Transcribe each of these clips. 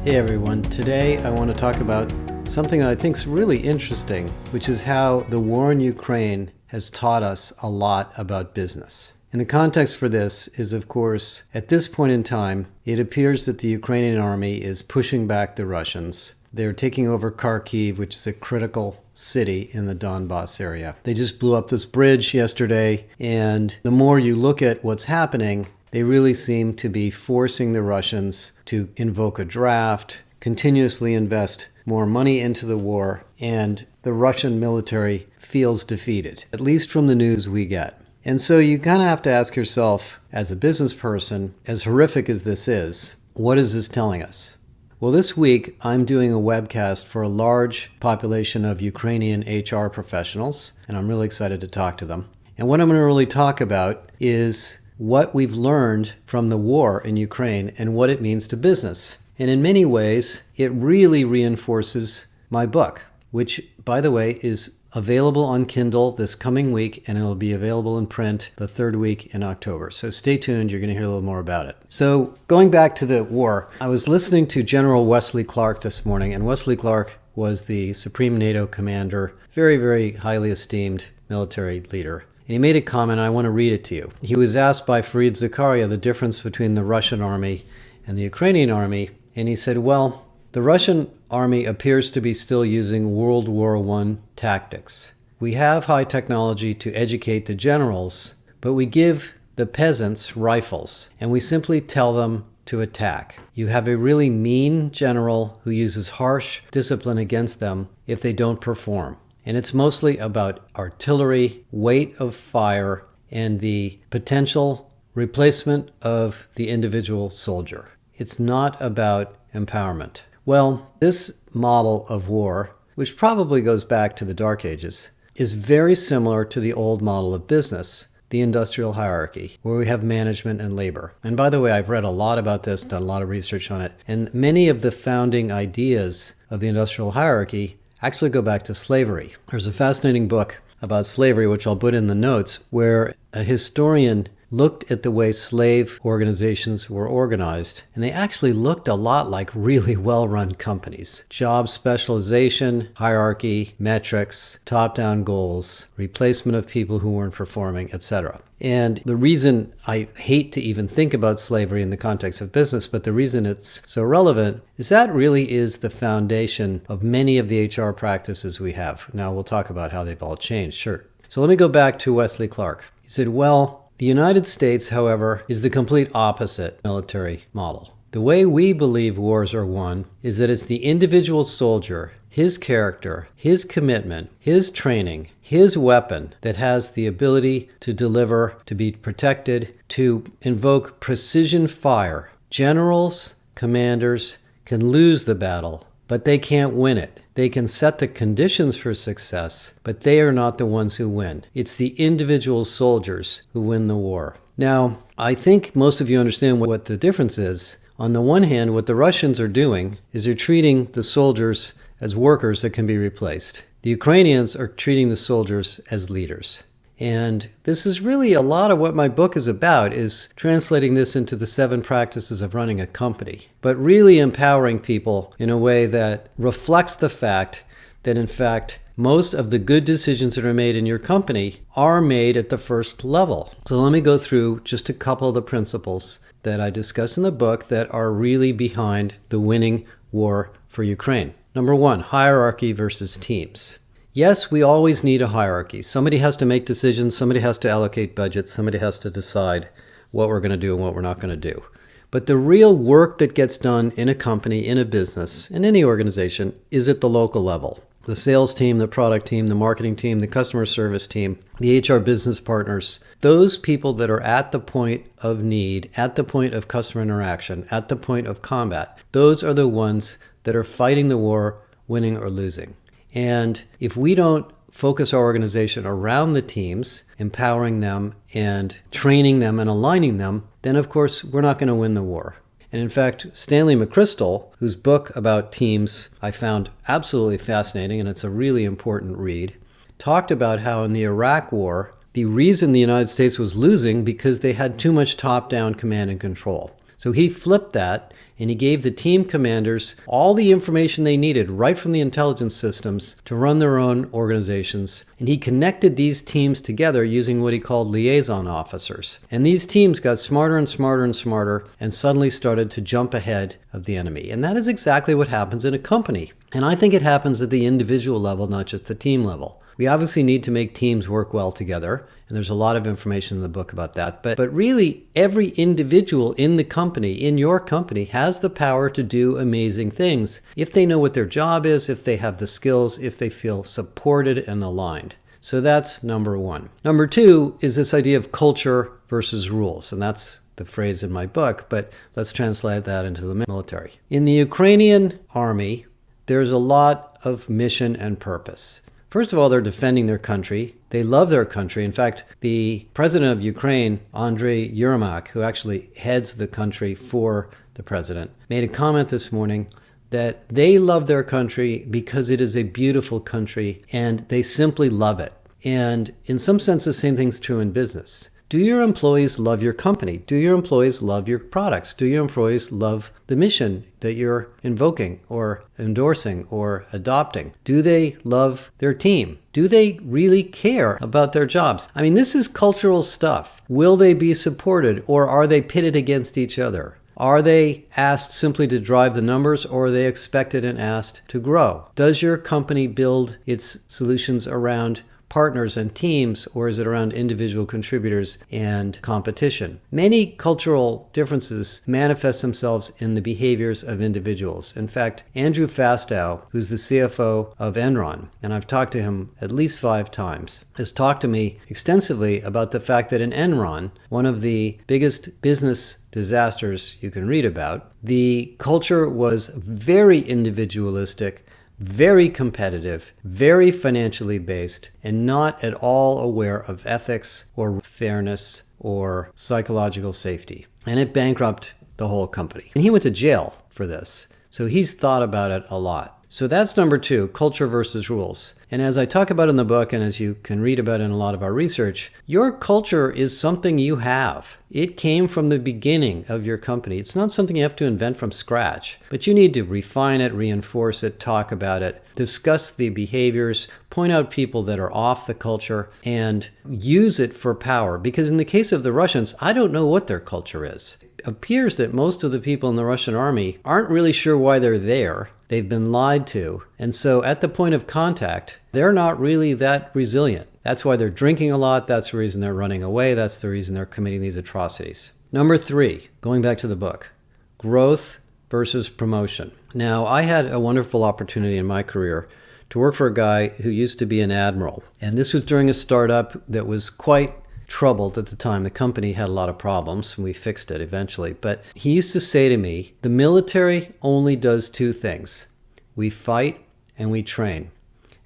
Hey everyone, today I want to talk about something that I think is really interesting, which is how the war in Ukraine has taught us a lot about business. And the context for this is, of course, at this point in time, it appears that the Ukrainian army is pushing back the Russians. They're taking over Kharkiv, which is a critical city in the Donbass area. They just blew up this bridge yesterday, and the more you look at what's happening, they really seem to be forcing the Russians to invoke a draft, continuously invest more money into the war, and the Russian military feels defeated, at least from the news we get. And so you kind of have to ask yourself, as a business person, as horrific as this is, what is this telling us? Well, this week I'm doing a webcast for a large population of Ukrainian HR professionals, and I'm really excited to talk to them. And what I'm going to really talk about is what we've learned from the war in Ukraine and what it means to business. And in many ways, it really reinforces my book, which, by the way, is available on Kindle this coming week, and it'll be available in print the third week in October. So stay tuned, you're going to hear a little more about it. So going back to the war, I was listening to General Wesley Clark this morning, and Wesley Clark was the Supreme NATO Commander, very, very highly esteemed military leader. And he made a comment, and I want to read it to you. He was asked by Fareed Zakaria the difference between the Russian army and the Ukrainian army, and he said, well, the Russian army appears to be still using World War I tactics. We have high technology to educate the generals, but we give the peasants rifles, and we simply tell them to attack. You have a really mean general who uses harsh discipline against them if they don't perform. And it's mostly about artillery, weight of fire, and the potential replacement of the individual soldier. It's not about empowerment. Well, this model of war, which probably goes back to the Dark Ages, is very similar to the old model of business, the industrial hierarchy, where we have management and labor. And by the way, I've read a lot about this, done a lot of research on it, and many of the founding ideas of the industrial hierarchy actually go back to slavery. There's a fascinating book about slavery, which I'll put in the notes, where a historian looked at the way slave organizations were organized, and they actually looked a lot like really well-run companies. Job specialization, hierarchy, metrics, top-down goals, replacement of people who weren't performing, etc. And the reason I hate to even think about slavery in the context of business, but the reason it's so relevant is that really is the foundation of many of the HR practices we have. Now we'll talk about how they've all changed, sure. So let me go back to Wesley Clark. He said, well, the United States, however, is the complete opposite military model. The way we believe wars are won is that it's the individual soldier, his character, his commitment, his training, his weapon that has the ability to deliver, to be protected, to invoke precision fire. Generals, commanders can lose the battle, but they can't win it. They can set the conditions for success, but they are not the ones who win. It's the individual soldiers who win the war. Now, I think most of you understand what the difference is. On the one hand, what the Russians are doing is they're treating the soldiers as workers that can be replaced. The Ukrainians are treating the soldiers as leaders. And this is really a lot of what my book is about, is translating this into the 7 practices of running a company, but really empowering people in a way that reflects the fact that, in fact, most of the good decisions that are made in your company are made at the first level. So let me go through just a couple of the principles that I discuss in the book that are really behind the winning war for Ukraine. Number 1, hierarchy versus teams. Yes, we always need a hierarchy. Somebody has to make decisions, somebody has to allocate budgets, somebody has to decide what we're going to do and what we're not going to do. But the real work that gets done in a company, in a business, in any organization, is at the local level. The sales team, the product team, the marketing team, the customer service team, the HR business partners, those people that are at the point of need, at the point of customer interaction, at the point of combat, those are the ones that are fighting the war, winning or losing. And if we don't focus our organization around the teams, empowering them and training them and aligning them, then of course we're not going to win the war. And in fact, Stanley McChrystal, whose book about teams I found absolutely fascinating, and it's a really important read, talked about how in the Iraq War, the reason the United States was losing because they had too much top-down command and control. So he flipped that, and he gave the team commanders all the information they needed right from the intelligence systems to run their own organizations. And he connected these teams together using what he called liaison officers. And these teams got smarter and smarter and smarter and suddenly started to jump ahead of the enemy. And that is exactly what happens in a company. And I think it happens at the individual level, not just the team level. We obviously need to make teams work well together, and there's a lot of information in the book about that. But really, every individual in the company, in your company, has the power to do amazing things if they know what their job is, if they have the skills, if they feel supported and aligned. So that's number one. Number two is this idea of culture versus rules, and that's the phrase in my book, but let's translate that into the military. In the Ukrainian army, there's a lot of mission and purpose. First of all, they're defending their country. They love their country. In fact, the president of Ukraine, Andriy Yermak, who actually heads the country for the president, made a comment this morning that they love their country because it is a beautiful country and they simply love it. And in some sense, the same thing's true in business. Do your employees love your company? Do your employees love your products? Do your employees love the mission that you're invoking or endorsing or adopting? Do they love their team? Do they really care about their jobs? I mean, this is cultural stuff. Will they be supported, or are they pitted against each other? Are they asked simply to drive the numbers, or are they expected and asked to grow? Does your company build its solutions around partners and teams, or is it around individual contributors and competition? Many cultural differences manifest themselves in the behaviors of individuals. In fact, Andrew Fastow, who's the CFO of Enron, and I've talked to him at least 5 times, has talked to me extensively about the fact that in Enron, one of the biggest business disasters you can read about, the culture was very individualistic, very competitive, very financially based, and not at all aware of ethics or fairness or psychological safety. And it bankrupted the whole company. And he went to jail for this. So he's thought about it a lot. So that's number 2, culture versus rules. And as I talk about in the book, and as you can read about in a lot of our research, your culture is something you have. It came from the beginning of your company. It's not something you have to invent from scratch, but you need to refine it, reinforce it, talk about it, discuss the behaviors, point out people that are off the culture, and use it for power. Because in the case of the Russians, I don't know what their culture is. It appears that most of the people in the Russian army aren't really sure why they're there. They've been lied to. And so at the point of contact, they're not really that resilient. That's why they're drinking a lot. That's the reason they're running away. That's the reason they're committing these atrocities. Number 3, going back to the book, growth versus promotion. Now, I had a wonderful opportunity in my career to work for a guy who used to be an admiral. And this was during a startup that was quite troubled at the time. The company had a lot of problems, and we fixed it eventually. But he used to say to me, the military only does 2 things. We fight and we train.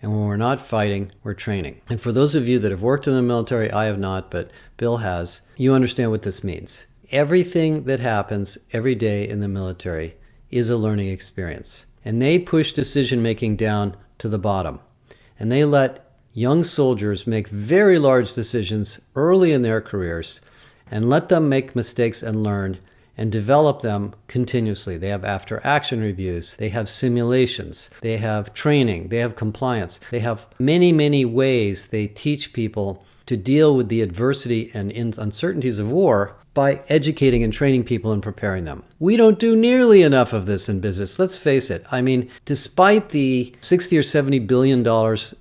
And when we're not fighting, we're training. And for those of you that have worked in the military, I have not, but Bill has, you understand what this means. Everything that happens every day in the military is a learning experience. And they push decision-making down to the bottom. And they let young soldiers make very large decisions early in their careers and let them make mistakes and learn and develop them continuously. They have after-action reviews. They have simulations. They have training. They have compliance. They have many, many ways they teach people to deal with the adversity and uncertainties of war by educating and training people and preparing them. We don't do nearly enough of this in business. Let's face it. I mean, despite the $60 or $70 billion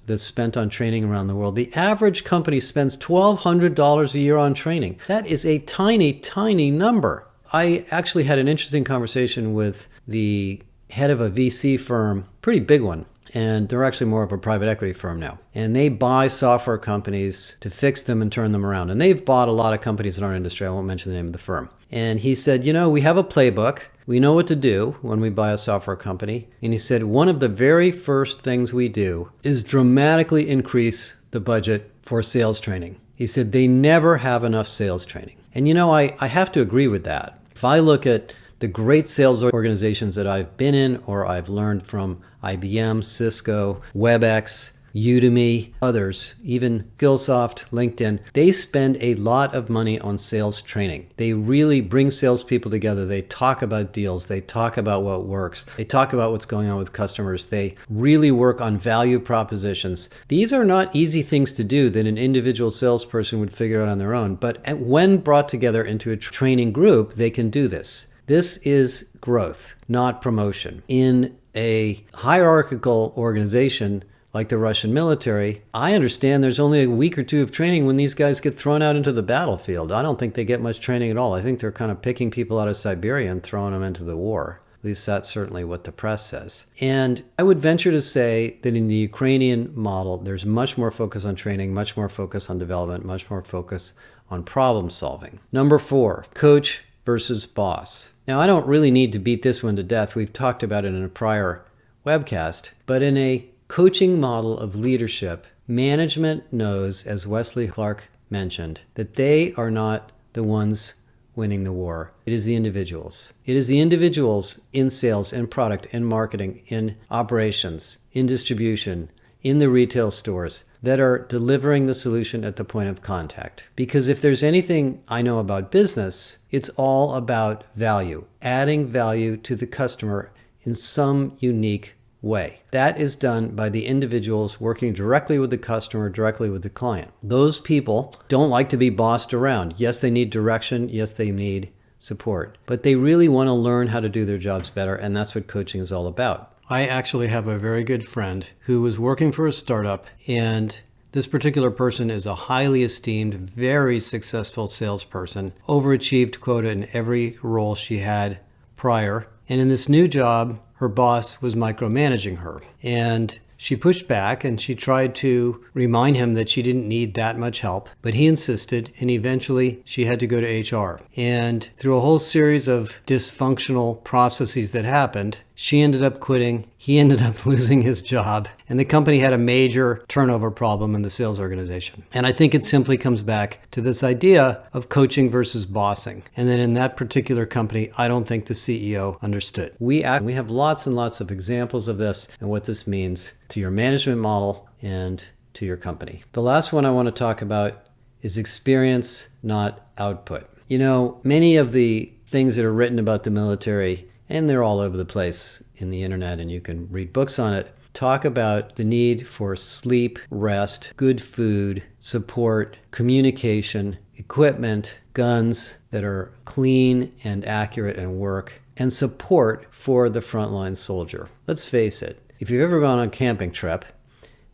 that's spent on training around the world, the average company spends $1,200 a year on training. That is a tiny, tiny number. I actually had an interesting conversation with the head of a VC firm, pretty big one, and they're actually more of a private equity firm now. And they buy software companies to fix them and turn them around. And they've bought a lot of companies in our industry. I won't mention the name of the firm. And he said, we have a playbook. We know what to do when we buy a software company. And he said, one of the very first things we do is dramatically increase the budget for sales training. He said, they never have enough sales training. And I have to agree with that. If I look at the great sales organizations that I've been in or I've learned from IBM, Cisco, WebEx, Udemy, others, even Skillsoft, LinkedIn, they spend a lot of money on sales training. They really bring salespeople together. They talk about deals. They talk about what works. They talk about what's going on with customers. They really work on value propositions. These are not easy things to do that an individual salesperson would figure out on their own, but when brought together into a training group, they can do this. This is growth, not promotion. In a hierarchical organization like the Russian military, I understand there's only a week or two of training when these guys get thrown out into the battlefield. I don't think they get much training at all. I think they're kind of picking people out of Siberia and throwing them into the war. At least that's certainly what the press says. And I would venture to say that in the Ukrainian model, there's much more focus on training, much more focus on development, much more focus on problem solving. Number 4, coach versus boss. Now, I don't really need to beat this one to death. We've talked about it in a prior webcast, but in a coaching model of leadership, management knows, as Wesley Clark mentioned, that they are not the ones winning the war. It is the individuals. It is the individuals in sales, in product, in marketing, in operations, in distribution, in the retail stores that are delivering the solution at the point of contact. Because if there's anything I know about business, it's all about value, adding value to the customer in some unique way. That is done by the individuals working directly with the customer, directly with the client. Those people don't like to be bossed around. Yes, they need direction. Yes, they need support. But they really want to learn how to do their jobs better, and that's what coaching is all about. I actually have a very good friend who was working for a startup, and this particular person is a highly esteemed, very successful salesperson, overachieved quota in every role she had prior. And in this new job, her boss was micromanaging her. And she pushed back and she tried to remind him that she didn't need that much help, but he insisted, and eventually she had to go to HR. And through a whole series of dysfunctional processes that happened, she ended up quitting, he ended up losing his job, and the company had a major turnover problem in the sales organization. And I think it simply comes back to this idea of coaching versus bossing. And then in that particular company, I don't think the CEO understood. We have lots and lots of examples of this and what this means to your management model and to your company. The last one I want to talk about is experience, not output. You know, many of the things that are written about the military, and they're all over the place in the internet and you can read books on it, talk about the need for sleep, rest, good food, support, communication, equipment, guns that are clean and accurate and work, and support for the frontline soldier. Let's face it, if you've ever gone on a camping trip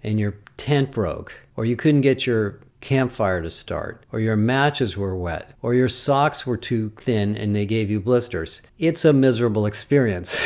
and your tent broke, or you couldn't get your campfire to start, or your matches were wet, or your socks were too thin and they gave you blisters, it's a miserable experience.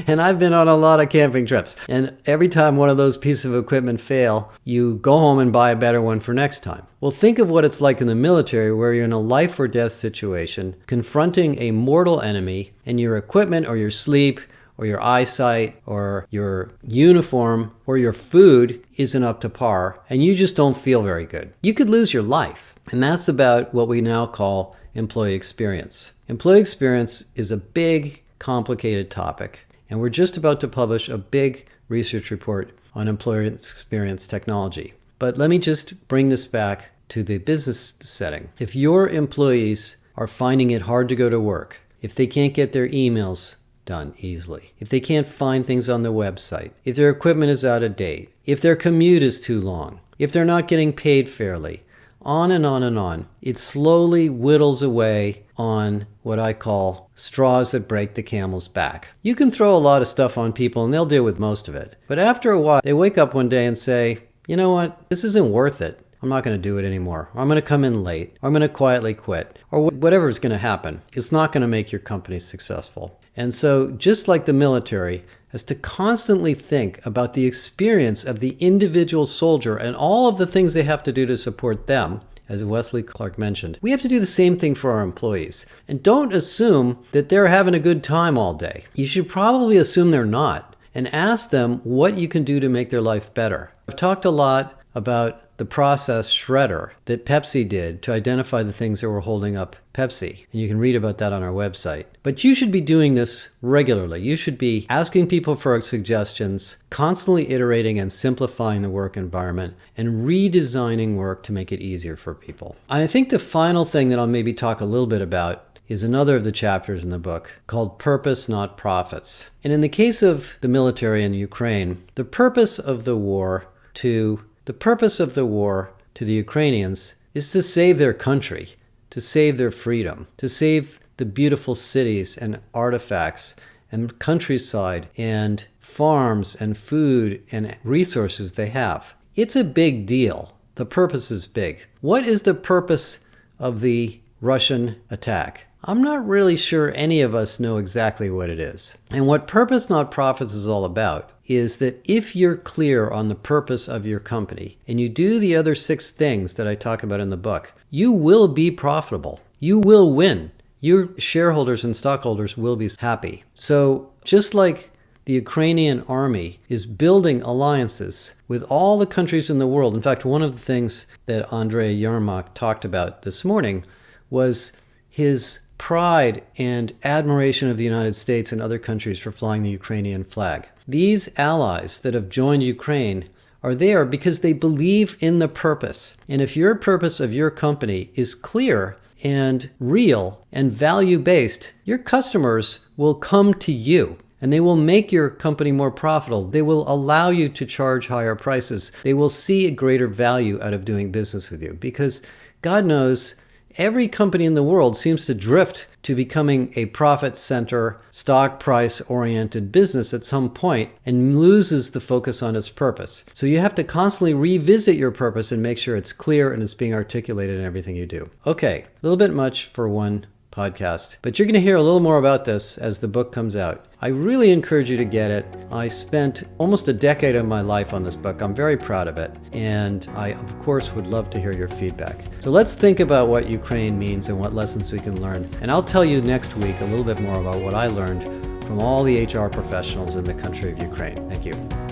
And I've been on a lot of camping trips, and every time one of those pieces of equipment fail, you go home and buy a better one for next time. Well, think of what it's like in the military, where you're in a life or death situation, confronting a mortal enemy, and your equipment or your sleep or your eyesight or your uniform or your food isn't up to par, and you just don't feel very good. You could lose your life. And that's about what we now call employee experience. Employee experience is a big, complicated topic, and we're just about to publish a big research report on employee experience technology. But let me just bring this back to the business setting. If your employees are finding it hard to go to work, if they can't get their emails done easily, if they can't find things on the website, if their equipment is out of date, if their commute is too long, if they're not getting paid fairly, on and on and on, it slowly whittles away on what I call straws that break the camel's back. You can throw a lot of stuff on people and they'll deal with most of it. But after a while, they wake up one day and say, you know what, this isn't worth it. I'm not going to do it anymore. Or I'm going to come in late. Or I'm going to quietly quit. Or whatever is going to happen. It's not going to make your company successful. And so just like the military has to constantly think about the experience of the individual soldier and all of the things they have to do to support them, as Wesley Clark mentioned, we have to do the same thing for our employees. And don't assume that they're having a good time all day. You should probably assume they're not, and ask them what you can do to make their life better. I've talked a lot about the process shredder that Pepsi did to identify the things that were holding up Pepsi. And you can read about that on our website. But you should be doing this regularly. You should be asking people for suggestions, constantly iterating and simplifying the work environment, and redesigning work to make it easier for people. I think the final thing that I'll maybe talk a little bit about is another of the chapters in the book called Purpose, Not Profits. And in the case of the military in Ukraine, the purpose of the war to the Ukrainians is to save their country, to save their freedom, to save the beautiful cities and artifacts and countryside and farms and food and resources they have. It's a big deal. The purpose is big. What is the purpose of the Russian attack? I'm not really sure any of us know exactly what it is. And what Purpose Not Profits is all about is that if you're clear on the purpose of your company and you do the other 6 things that I talk about in the book, you will be profitable. You will win. Your shareholders and stockholders will be happy. So just like the Ukrainian army is building alliances with all the countries in the world. In fact, one of the things that Andrei Yermak talked about this morning was his pride and admiration of the United States and other countries for flying the Ukrainian flag. These allies that have joined Ukraine are there because they believe in the purpose. And if your purpose of your company is clear and real and value-based, your customers will come to you and they will make your company more profitable. They will allow you to charge higher prices. They will see a greater value out of doing business with you because God knows every company in the world seems to drift to becoming a profit center, stock price oriented business at some point and loses the focus on its purpose. So you have to constantly revisit your purpose and make sure it's clear and it's being articulated in everything you do. Okay, a little bit much for one podcast, but you're going to hear a little more about this as the book comes out. I really encourage you to get it. I spent almost a decade of my life on this book. I'm very proud of it. And I, of course, would love to hear your feedback. So let's think about what Ukraine means and what lessons we can learn. And I'll tell you next week a little bit more about what I learned from all the HR professionals in the country of Ukraine. Thank you.